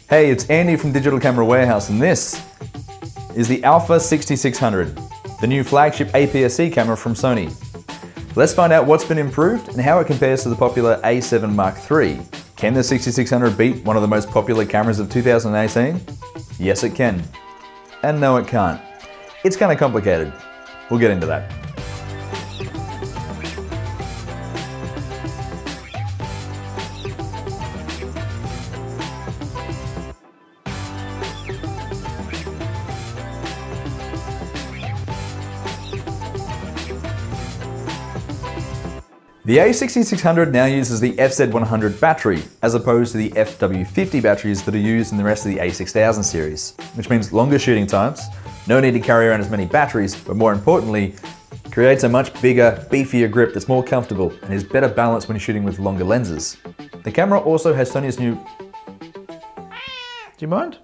Hey, it's Andy from Digital Camera Warehouse, and this is the A6600, the new flagship APS-C camera from Sony. Let's find out what's been improved and how it compares to the popular A7 Mark III. Can the 6600 beat one of the most popular cameras of 2018? Yes, it can. And no, it can't. It's kind of complicated. We'll get into that. The A6600 now uses the FZ100 battery, as opposed to the FW50 batteries that are used in the rest of the A6000 series, which means longer shooting times, no need to carry around as many batteries, but more importantly, creates a much bigger, beefier grip that's more comfortable and is better balanced when shooting with longer lenses. The camera also has Sony's new... Do you mind?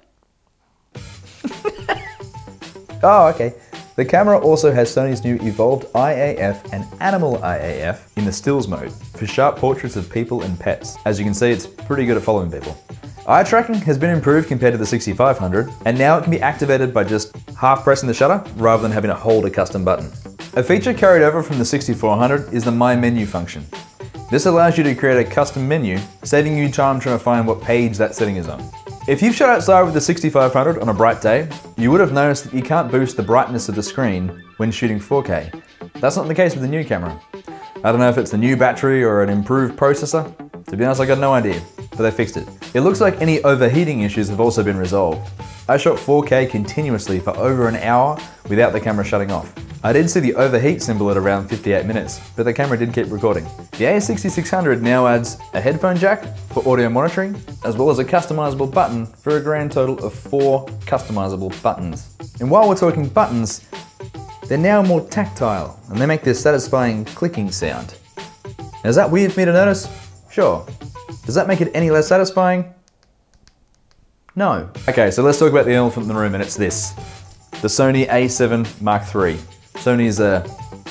Oh, okay. The camera also has Sony's new evolved IAF and animal IAF in the stills mode for sharp portraits of people and pets. As you can see, it's pretty good at following people. Eye tracking has been improved compared to the 6500, and now it can be activated by just half pressing the shutter rather than having to hold a custom button. A feature carried over from the 6400 is the My Menu function. This allows you to create a custom menu, saving you time trying to find what page that setting is on. If you've shot outside with the 6500 on a bright day, you would have noticed that you can't boost the brightness of the screen when shooting 4K. That's not the case with the new camera. I don't know if it's the new battery or an improved processor. To be honest, I got no idea, but they fixed it. It looks like any overheating issues have also been resolved. I shot 4K continuously for over an hour without the camera shutting off. I did see the overheat symbol at around 58 minutes, but the camera did keep recording. The A6600 now adds a headphone jack for audio monitoring, as well as a customizable button for a grand total of 4 customizable buttons. And while we're talking buttons, they're now more tactile, and they make this satisfying clicking sound. Now, is that weird for me to notice? Sure. Does that make it any less satisfying? No. Okay, so let's talk about the elephant in the room, and it's this. The Sony A7 Mark III. Sony's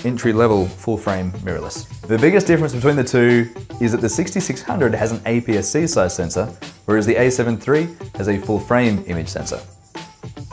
entry-level full-frame mirrorless. The biggest difference between the two is that the 6600 has an APS-C size sensor, whereas the A7 III has a full-frame image sensor.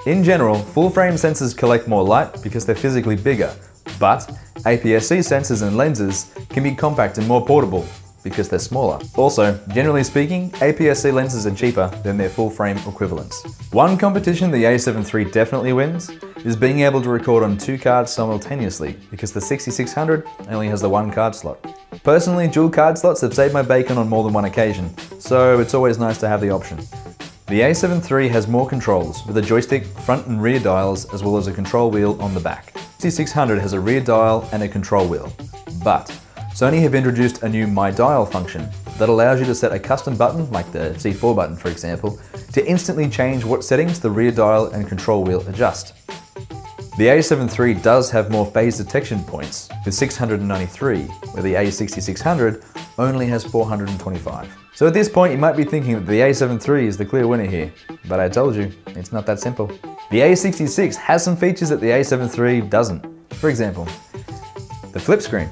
In general, full-frame sensors collect more light because they're physically bigger, but APS-C sensors and lenses can be compact and more portable because they're smaller. Also, generally speaking, APS-C lenses are cheaper than their full-frame equivalents. One competition the A7 III definitely wins is being able to record on 2 cards simultaneously, because the 6600 only has the 1 card slot. Personally, dual card slots have saved my bacon on more than one occasion, so it's always nice to have the option. The A7 III has more controls, with a joystick, front and rear dials, as well as a control wheel on the back. The 6600 has a rear dial and a control wheel, but Sony have introduced a new My Dial function that allows you to set a custom button, like the C4 button for example, to instantly change what settings the rear dial and control wheel adjust. The A7 III does have more phase detection points, with 693, where the A6600 only has 425. So at this point you might be thinking that the A7 III is the clear winner here, but I told you, it's not that simple. The A66 has some features that the A7 III doesn't. For example, the flip screen.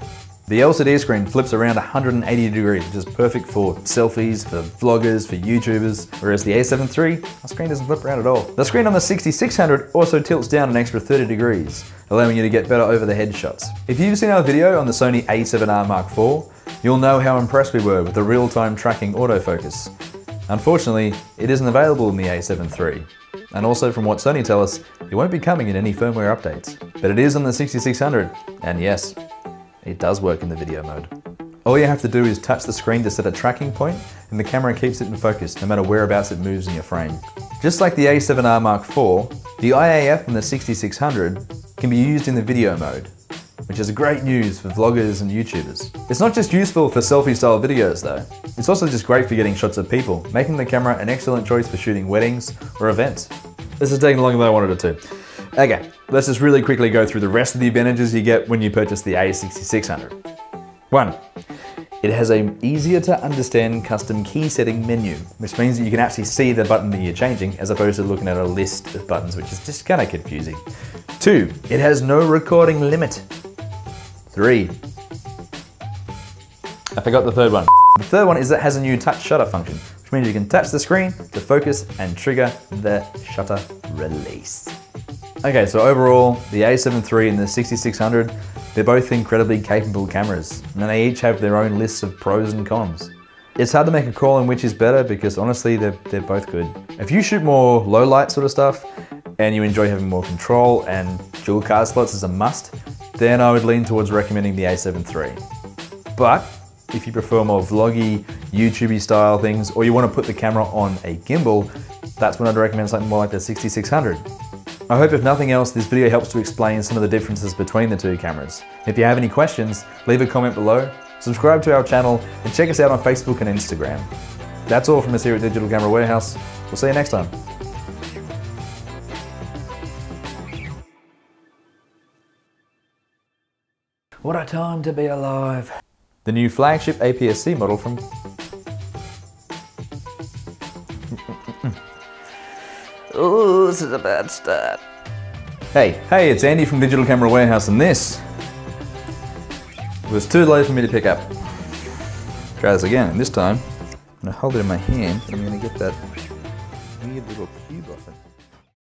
The LCD screen flips around 180 degrees, which is perfect for selfies, for vloggers, for YouTubers, whereas the A7 III, the screen doesn't flip around at all. The screen on the 6600 also tilts down an extra 30 degrees, allowing you to get better over the head shots. If you've seen our video on the Sony A7R Mark IV, you'll know how impressed we were with the real-time tracking autofocus. Unfortunately, it isn't available in the A7 III. And also from what Sony tell us, it won't be coming in any firmware updates. But it is on the 6600, and yes, it does work in the video mode. All you have to do is touch the screen to set a tracking point, and the camera keeps it in focus no matter whereabouts it moves in your frame. Just like the A7R Mark IV, the IAF in the 6600 can be used in the video mode, which is great news for vloggers and YouTubers. It's not just useful for selfie style videos though, it's also just great for getting shots of people, making the camera an excellent choice for shooting weddings or events. This is taking longer than I wanted it to. Okay, let's just really quickly go through the rest of the advantages you get when you purchase the A6600. 1. It has an easier to understand custom key setting menu, which means that you can actually see the button that you're changing as opposed to looking at a list of buttons, which is just kind of confusing. 2. It has no recording limit. 3. I forgot the third one. The third one is that it has a new touch shutter function, which which means you can touch the screen to focus and trigger the shutter release. Okay, so overall, the A7 III and the 6600, they're both incredibly capable cameras, and they each have their own lists of pros and cons. It's hard to make a call on which is better because honestly, they're both good. If you shoot more low light sort of stuff, and you enjoy having more control and dual card slots is a must, then I would lean towards recommending the A7 III. But if you prefer more vloggy, YouTubey style things, or you want to put the camera on a gimbal, that's when I'd recommend something more like the 6600. I hope if nothing else, this video helps to explain some of the differences between the two cameras. If you have any questions, leave a comment below, subscribe to our channel, and check us out on Facebook and Instagram. That's all from us here at Digital Camera Warehouse. We'll see you next time. What a time to be alive. The new flagship APS-C model from... Oh, this is a bad start. Hey, it's Andy from Digital Camera Warehouse, and this was too low for me to pick up. Try this again, and this time, I'm gonna hold it in my hand, and I'm gonna get that weird little cube off it.